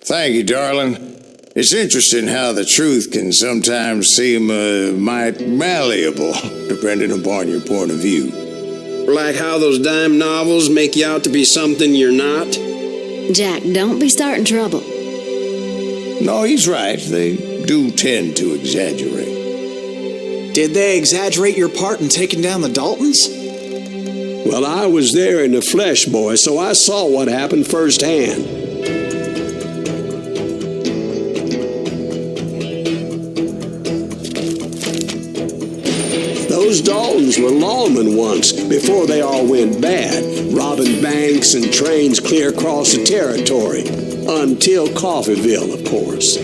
Thank you, darling. It's interesting how the truth can sometimes seem might malleable, depending upon your point of view. Like how those dime novels make you out to be something you're not? Jack, don't be starting trouble. No, he's right. They do tend to exaggerate. Did they exaggerate your part in taking down the Daltons? Well, I was there in the flesh, boy, so I saw what happened firsthand. Those Daltons were lawmen once, before they all went bad, robbing banks and trains clear across the territory. Until Coffeeville, of course.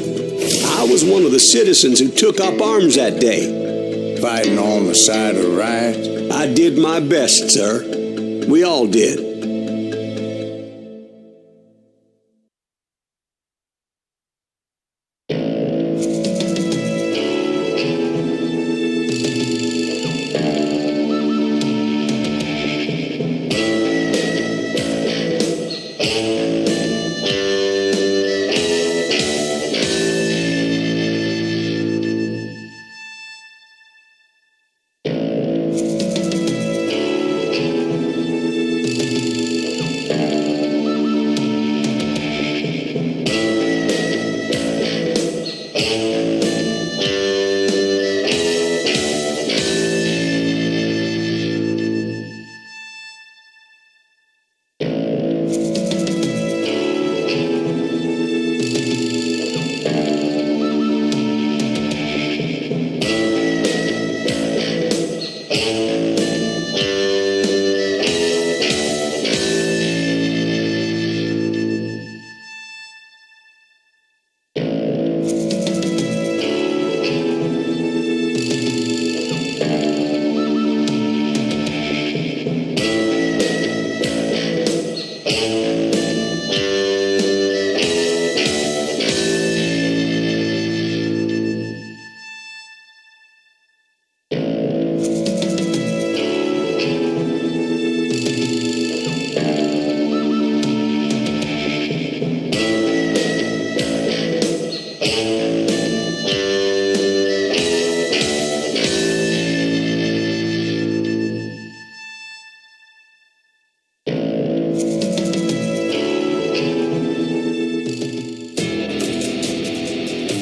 I was one of the citizens who took up arms that day. Fighting on the side of right? I did my best, sir. We all did.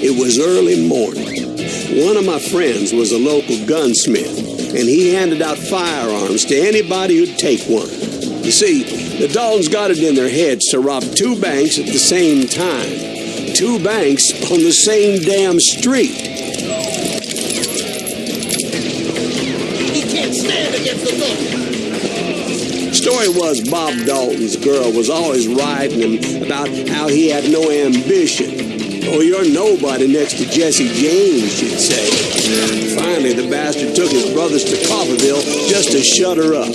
It was early morning. One of my friends was a local gunsmith, and he handed out firearms to anybody who'd take one. You see, the Daltons got it in their heads to rob two banks at the same time. Two banks on the same damn street. He can't stand against the law. Story was Bob Dalton's girl was always writing him about how he had no ambition. Oh, you're nobody next to Jesse James, she'd say. Finally, the bastard took his brothers to Coffeeville just to shut her up.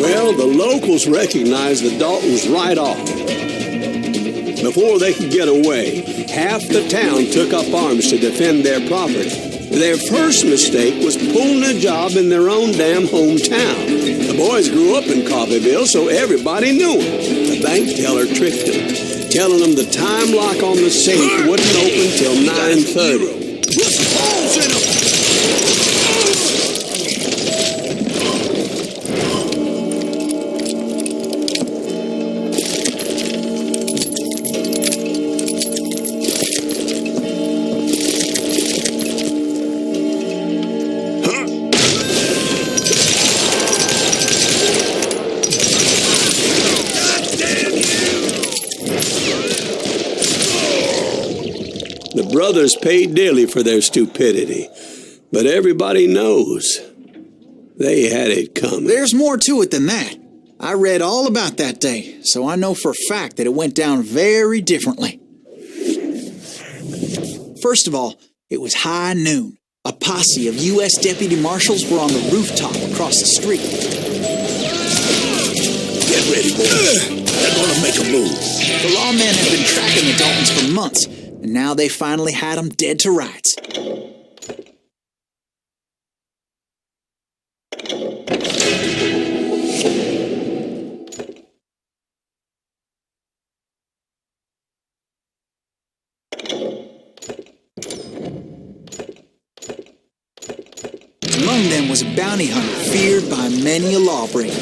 Well, the locals recognized the Daltons right off. Before they could get away, half the town took up arms to defend their property. Their first mistake was pulling a job in their own damn hometown. The boys grew up in Coffeeville, so everybody knew them. The bank teller tricked them, telling them the time lock on the safe wouldn't open till 9:30. Put some holes in him! The brothers paid dearly for their stupidity, but everybody knows they had it coming. There's more to it than that. I read all about that day, so I know for a fact that it went down very differently. First of all, it was high noon. A posse of U.S. deputy marshals were on the rooftop across the street. Get ready, boys. They're gonna make a move. The lawmen had been tracking the Daltons for months, and now they finally had them dead to rights. bounty hunter feared by many a lawbreaker.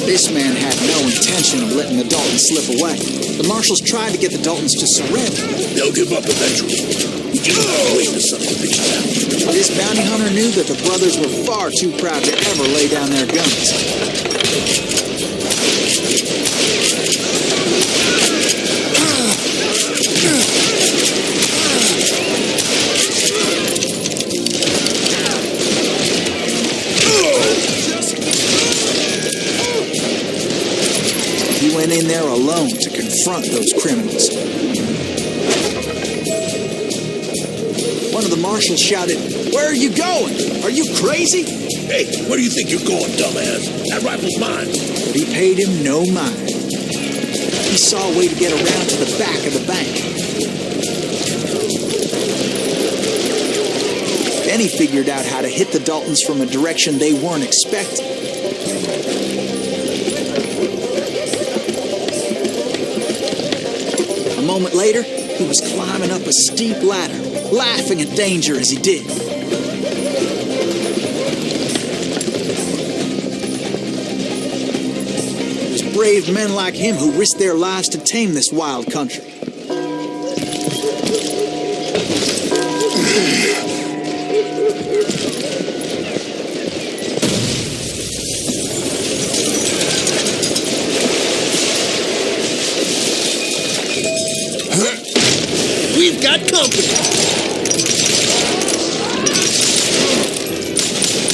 This man had no intention of letting the Daltons slip away. The marshals tried to get the Daltons to surrender. They'll give up eventually. You just gotta wait the son of a bitch out. This bounty hunter knew that the brothers were far too proud to ever lay down their guns. He went in there alone to confront those criminals. One of the marshals shouted, "Where are you going? Are you crazy?" Hey, where do you think you're going, dumbass? That rifle's mine. But he paid him no mind. He saw a way to get around to the back of the bank. Then he figured out how to hit the Daltons from a direction they weren't expecting. A moment later, he was climbing up a steep ladder, laughing at danger as he did. It was brave men like him who risked their lives to tame this wild country. We've got company.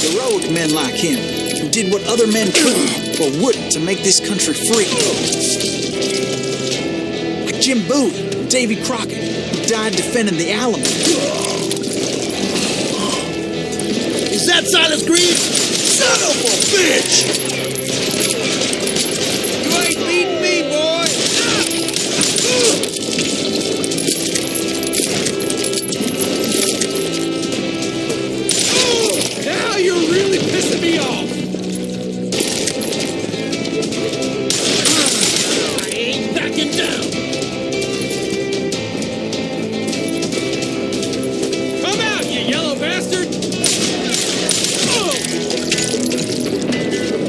Heroic men like him, who did what other men couldn't or wouldn't to make this country free. Like Jim Bowie and Davy Crockett, who died defending the Alamo. Is that Silas Green? Son of a bitch! You ain't beating me, boy! Now you're really pissing me off! I ain't backing down! Come out, you yellow bastard!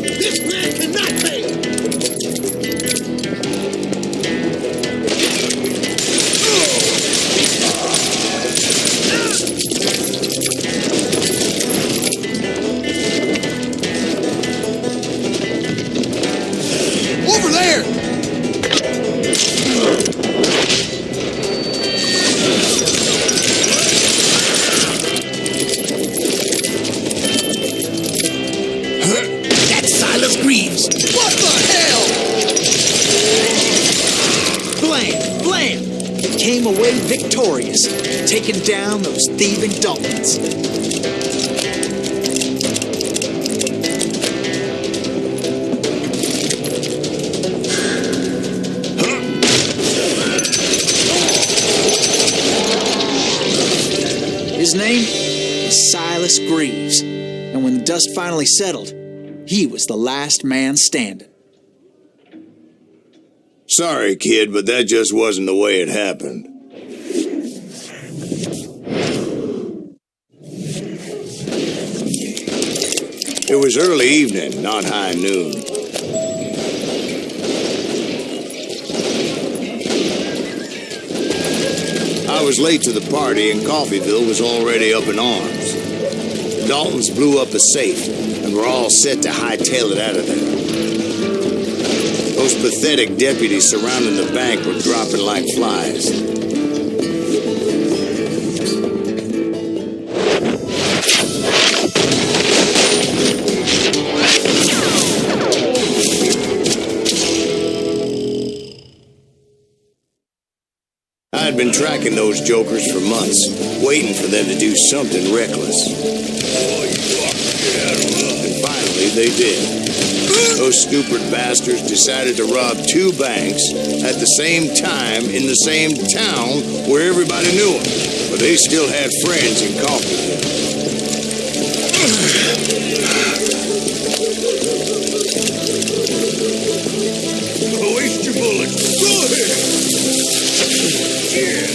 This man cannot pay! Over there! That's Silas Greaves! What the hell? Blam! Blam! They came away victorious, taking down those thieving Daltons. His name was Silas Greaves, and when the dust finally settled, he was the last man standing. Sorry, kid, but that just wasn't the way it happened. It was early evening, not high noon. I was late to the party and Coffeyville was already up in arms. The Daltons blew up a safe and were all set to hightail it out of there. Those pathetic deputies surrounding the bank were dropping like flies. I'd been tracking those jokers for months, waiting for them to do something reckless. And finally, they did. Those stupid bastards decided to rob two banks at the same time in the same town where everybody knew them, but they still had friends in Coffeyville. Waste your bullets. Go ahead. Yeah.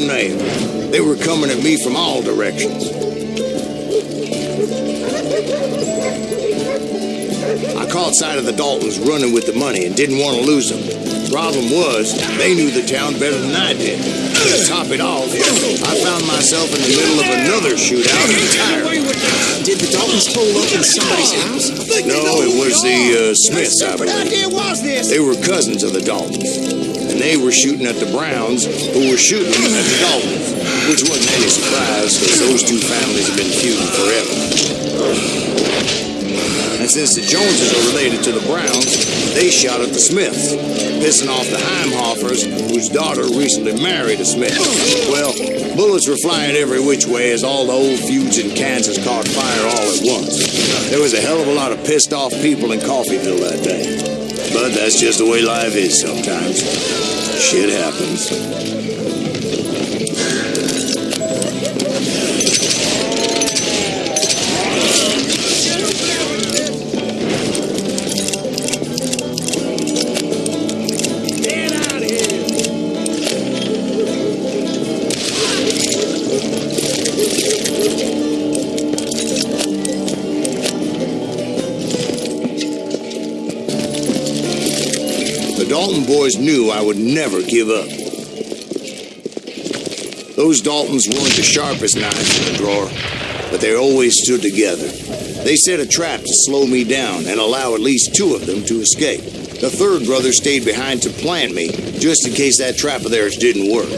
name. They were coming at me from all directions. I caught sight of the Daltons running with the money and didn't want to lose them. Problem was, they knew the town better than I did. To top it off, I found myself in the middle of another shootout entirely. Did the Daltons hole up in somebody's house? No, it was the Smiths, I believe. They were cousins of the Daltons. And they were shooting at the Browns, who were shooting at the Daltons. Which wasn't any surprise, because those two families have been feuding forever. And since the Joneses are related to the Browns, they shot at the Smiths, pissing off the Heimhoffers, whose daughter recently married a Smith. Well, bullets were flying every which way as all the old feuds in Kansas caught fire all at once. There was a hell of a lot of pissed off people in Coffeyville that day. But that's just the way life is sometimes. Shit happens. The Dalton boys knew I would never give up. Those Daltons weren't the sharpest knives in the drawer, but they always stood together. They set a trap to slow me down and allow at least two of them to escape. The third brother stayed behind to plant me, just in case that trap of theirs didn't work.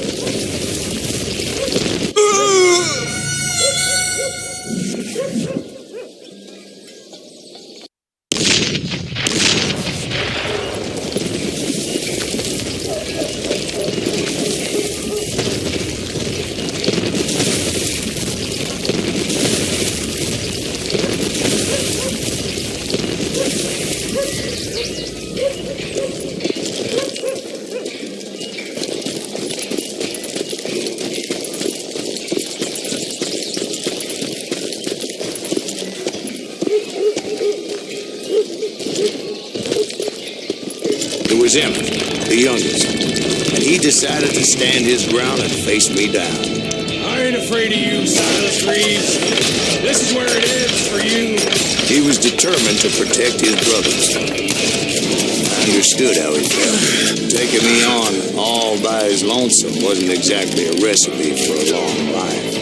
It was Emmett, the youngest, and he decided to stand his ground and face me down. I ain't afraid of you, Silas Reeves. This is where it ends for you. He was determined to protect his brothers. I understood how he felt. Taking me on all by his lonesome wasn't exactly a recipe for a long life.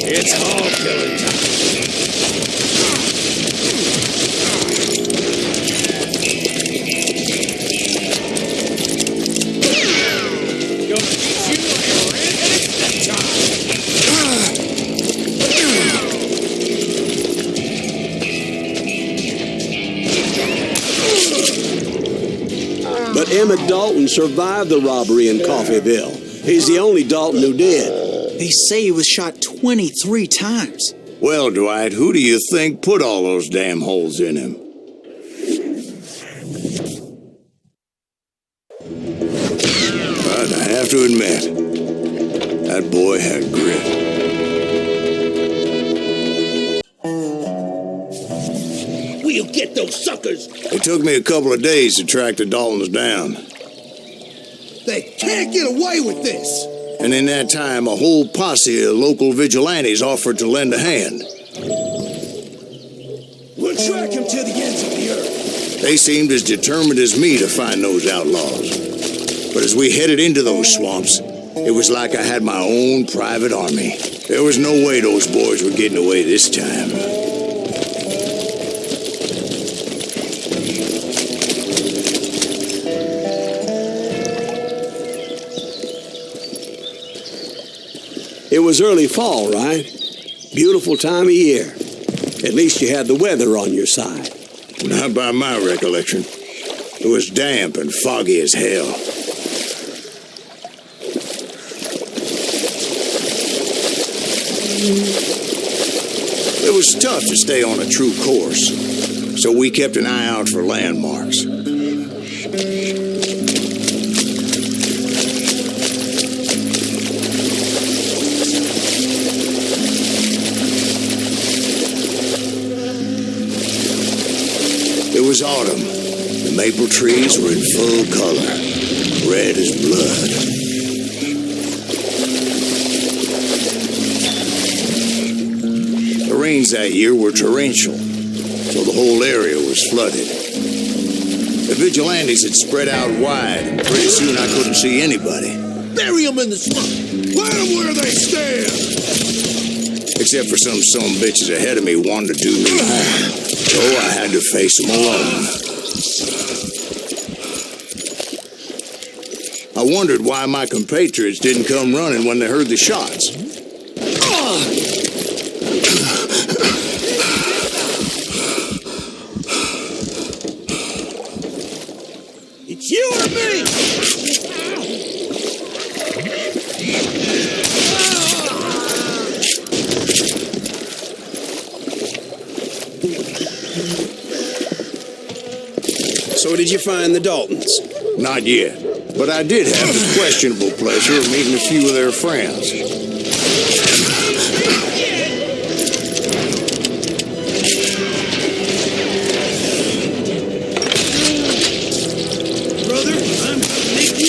It's all killing time. Gonna get you a redheaded stepchild. But Emmett Dalton survived the robbery in Coffeyville. He's the only Dalton who did. They say he was shot 23 times. Well, Dwight, who do you think put all those damn holes in him? But I have to admit, that boy had grit. We'll get those suckers. It took me a couple of days to track the Daltons down. They can't get away with this. And in that time, a whole posse of local vigilantes offered to lend a hand. We'll track him to the ends of the earth. They seemed as determined as me to find those outlaws. But as we headed into those swamps, it was like I had my own private army. There was no way those boys were getting away this time. It was early fall, right? Beautiful time of year. At least you had the weather on your side. Not by my recollection. It was damp and foggy as hell. It was tough to stay on a true course, so we kept an eye out for landmarks. It was autumn. The maple trees were in full color, red as blood. The rains that year were torrential, so the whole area was flooded. The vigilantes had spread out wide, and pretty soon I couldn't see anybody. Bury them in the swamp. Plant them where they stand. Except for some bitches ahead of me wanted to do me harm, so I had to face them alone. I wondered why my compatriots didn't come running when they heard the shots. It's you or me! So did you find the Daltons? Not yet, but I did have the questionable pleasure of meeting a few of their friends. Brother, I'm gonna make you...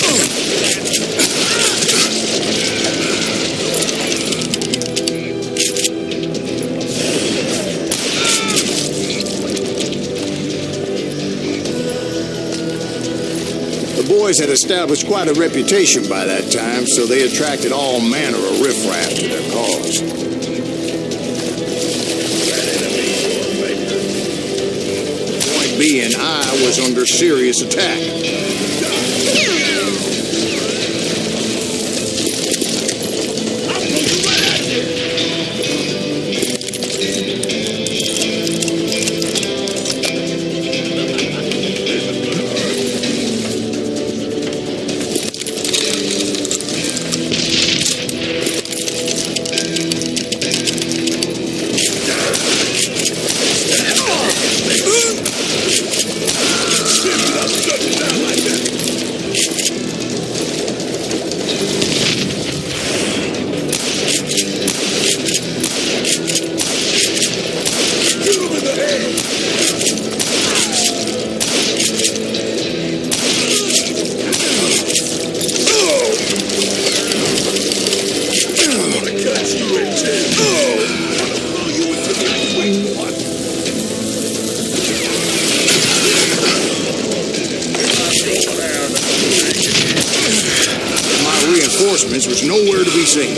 The boys had established quite a reputation by that time, so they attracted all manner of riffraff to their cause. The point being, I was under serious attack. Reinforcements was nowhere to be seen.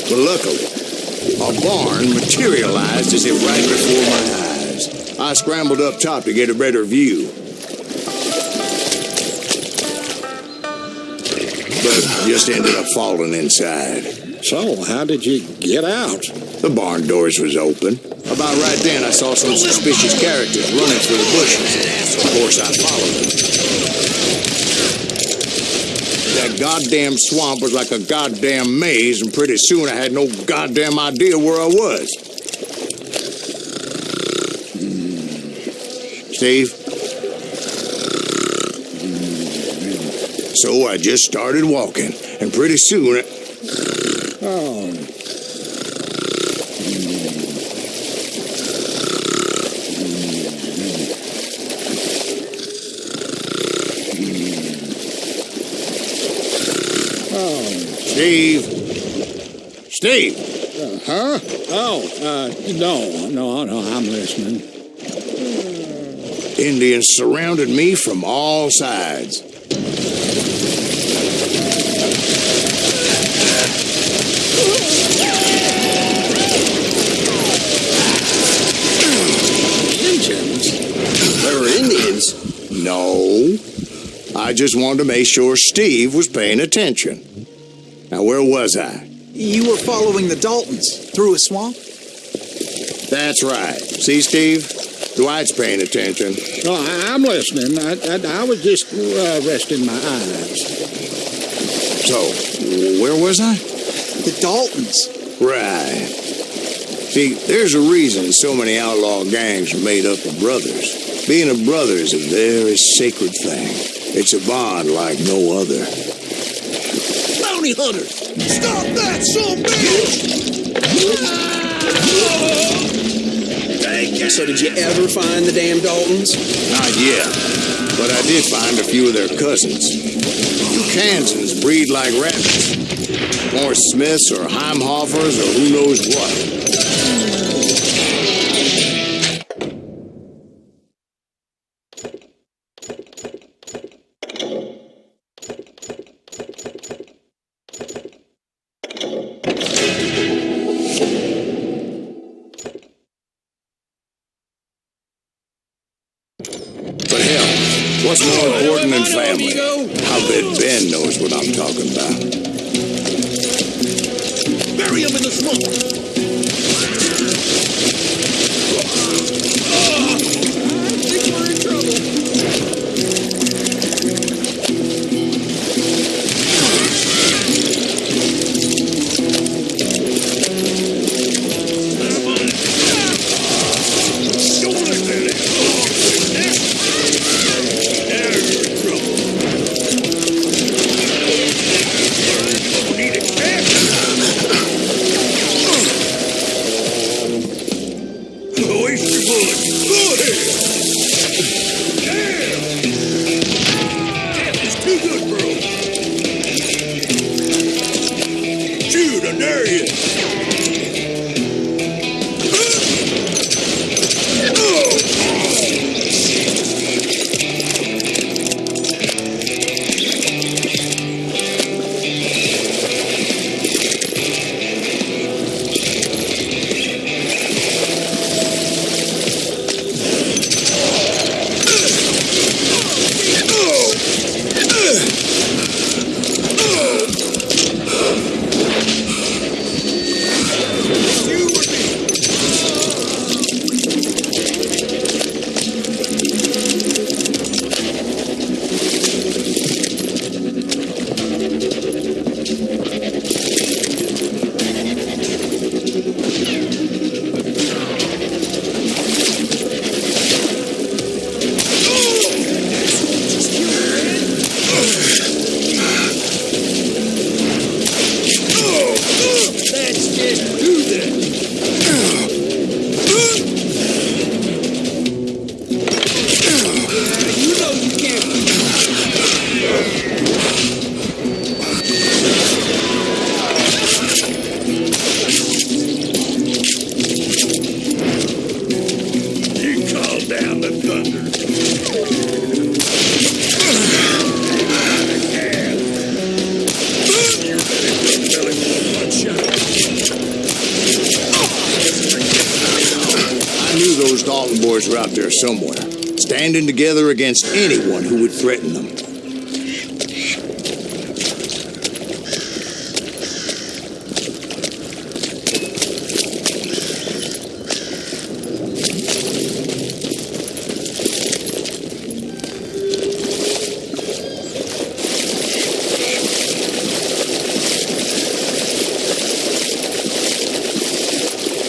But luckily, a barn materialized as if right before my eyes. I scrambled up top to get a better view. But just ended up falling inside. So, how did you get out? The barn doors was open. About right then, I saw some suspicious characters running through the bushes. Of course, I followed them. That goddamn swamp was like a goddamn maze, and pretty soon I had no goddamn idea where I was. Steve? So I just started walking, and pretty soon Oh. Steve? Steve! Huh? No, I'm listening. Indians surrounded me from all sides. Indians? There were Indians? No. I just wanted to make sure Steve was paying attention. Now, where was I? You were following the Daltons through a swamp? That's right. See, Steve? Dwight's paying attention. Oh, I'm listening. I was just resting my eyes. So, where was I? The Daltons. Right. See, there's a reason so many outlaw gangs are made up of brothers. Being a brother is a very sacred thing. It's a bond like no other. Bounty hunters! Stop that, son bitch! So did you ever find the damn Daltons? Not yet, but I did find a few of their cousins. You Kansans breed like rabbits. More Smiths or Heimhoffers or who knows what. But hell, what's more important than family? I'll bet Ben knows what I'm talking about. Bury him in the swamp! I think we're in trouble. Dalton boys were out there somewhere, standing together against anyone who would threaten them.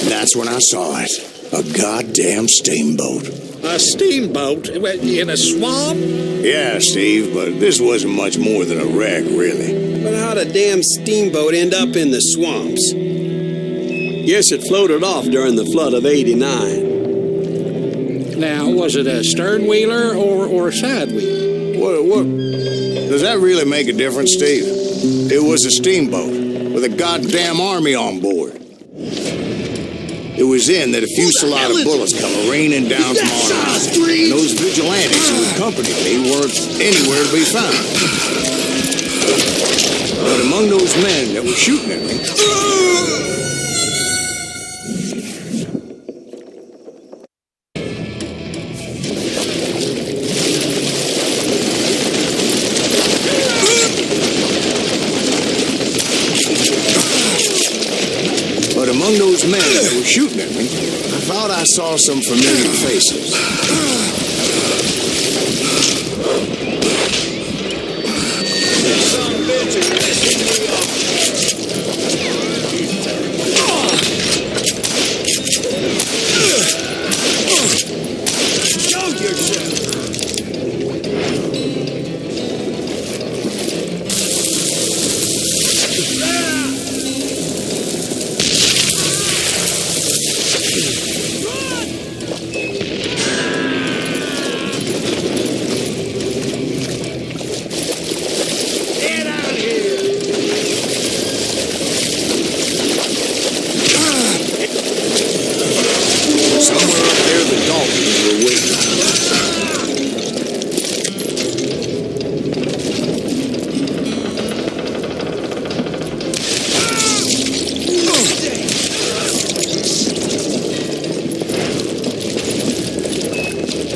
That's when I saw it. A goddamn steamboat. A steamboat? In a swamp? Yeah, Steve, but this wasn't much more than a wreck, really. But how'd a damn steamboat end up in the swamps? Guess it floated off during the flood of '89. Now, was it a stern wheeler or a side wheeler? What? Does that really make a difference, Steve? It was a steamboat with a goddamn army on board. It was then that a fusillade of bullets come raining down from on high, and those vigilantes who accompanied me weren't anywhere to be found. But among those men that were shooting at me, I thought I saw some familiar faces. Some bitches messing me up. Show yourself.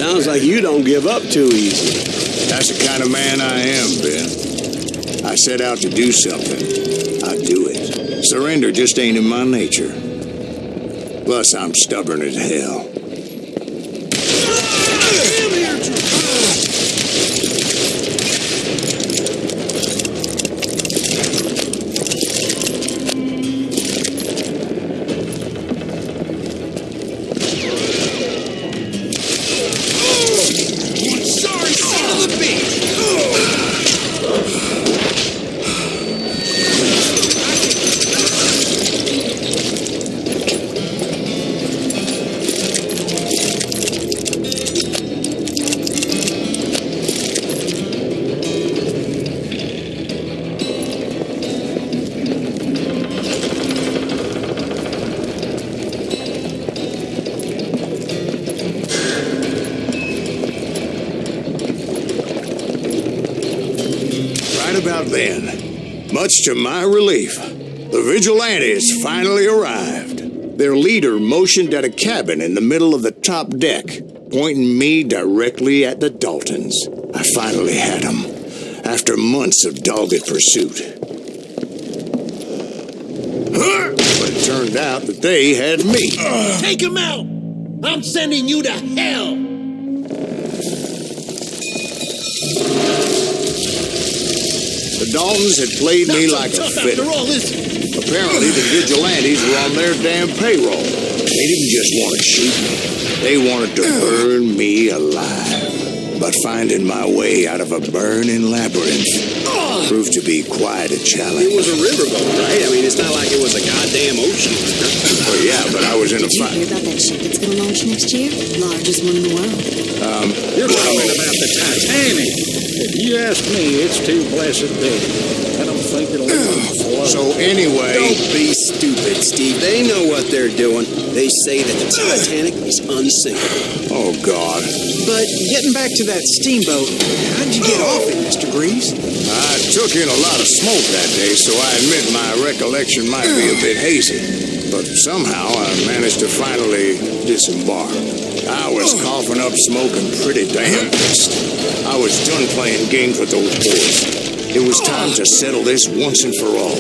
Sounds like you don't give up too easy. That's the kind of man I am, Ben. I set out to do something. I do it. Surrender just ain't in my nature. Plus, I'm stubborn as hell. About then, much to my relief, the vigilantes finally arrived. Their leader motioned at a cabin in the middle of the top deck, pointing me directly at the Daltons. I finally had them, after months of dogged pursuit. But it turned out that they had me. Take him out! I'm sending you to hell! The Daltons had played me like a fiddle. Apparently, the vigilantes were on their damn payroll. They didn't just want to shoot me. They wanted to burn me alive. But finding my way out of a burning labyrinth proved to be quite a challenge. It was a riverboat, right? I mean, it's not like it was a goddamn ocean liner. Well, yeah, but I was in a fight. Did you hear about that ship that's going to launch next year? Largest one in the world. You're talking about the Titanic. If you ask me, it's too blessed big. I don't think it'll ever float. So anyway... Don't be stupid, Steve. They know what they're doing. They say that the Titanic is unsinkable. Oh, God. But getting back to that steamboat, how'd you get off it, Mr. Greaves? I took in a lot of smoke that day, so I admit my recollection might be a bit hazy. But somehow I managed to finally disembark. I was coughing up smoke and pretty damn pissed. I was done playing games with those boys. It was time to settle this once and for all.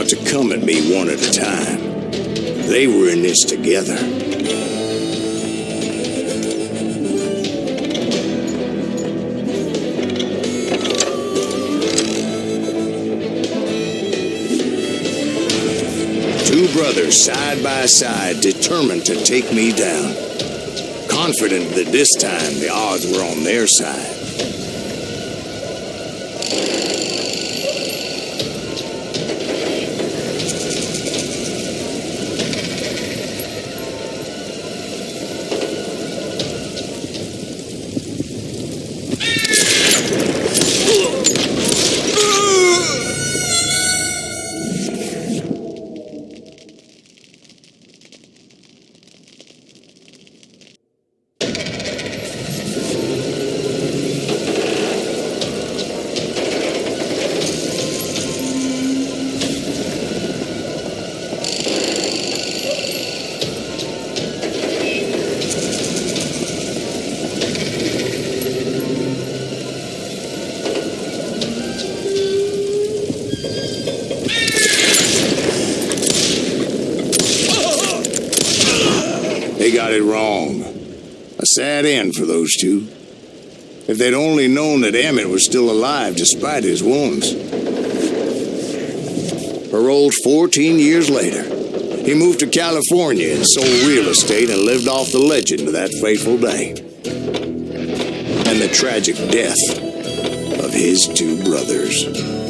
about to come at me one at a time. They were in this together. Two brothers side by side, determined to take me down. Confident that this time the odds were on their side. They got it wrong. A sad end for those two. If they'd only known that Emmett was still alive despite his wounds. Paroled 14 years later, he moved to California and sold real estate and lived off the legend of that fateful day. And the tragic death of his two brothers.